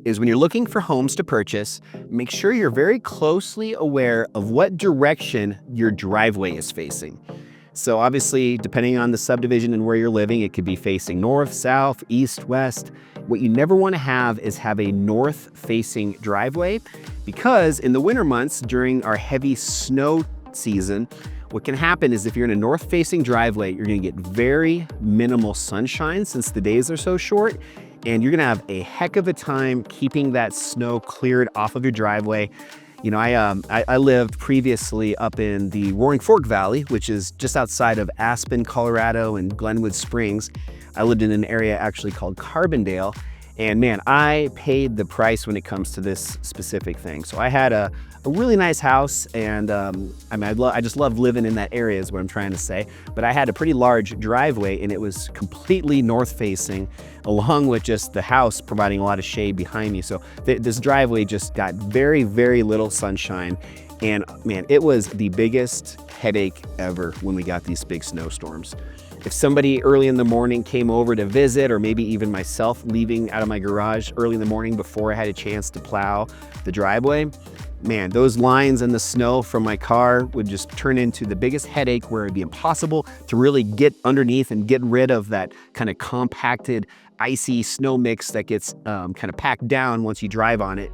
is when you're looking for homes to purchase, make sure you're very closely aware of what direction your driveway is facing. So obviously, depending on the subdivision and where you're living, it could be facing north, south, east, west. What you never want to have is have a north-facing driveway, because in the winter months during our heavy snow season, what can happen is if you're in a north-facing driveway, you're going to get very minimal sunshine since the days are so short, and you're going to have a heck of a time keeping that snow cleared off of your driveway. You know, I lived previously up in the Roaring Fork Valley, which is just outside of Aspen, Colorado, and Glenwood Springs. I lived in an area actually called Carbondale, and man, I paid the price when it comes to this specific thing. So I had a really nice house, and I just love living in that area is what I'm trying to say. But I had a pretty large driveway, and it was completely north-facing, along with just the house providing a lot of shade behind me. So this driveway just got very, very little sunshine. And man, it was the biggest headache ever when we got these big snowstorms. If somebody early in the morning came over to visit, or maybe even myself leaving out of my garage early in the morning before I had a chance to plow the driveway, man, those lines in the snow from my car would just turn into the biggest headache, where it'd be impossible to really get underneath and get rid of that kind of compacted, icy snow mix that gets kind of packed down once you drive on it.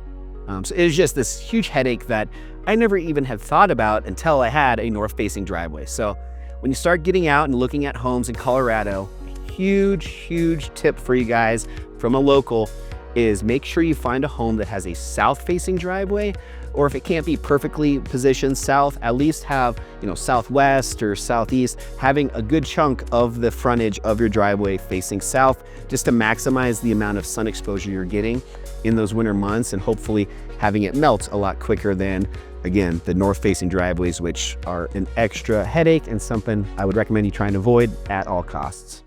So it was just this huge headache that I never even had thought about until I had a north-facing driveway. So when you start getting out and looking at homes in Colorado, a huge tip for you guys from a local is make sure you find a home that has a south-facing driveway, or if it can't be perfectly positioned south, at least have, southwest or southeast, having a good chunk of the frontage of your driveway facing south, just to maximize the amount of sun exposure you're getting in those winter months, and hopefully having it melt a lot quicker than, again, the north-facing driveways, which are an extra headache and something I would recommend you try and avoid at all costs.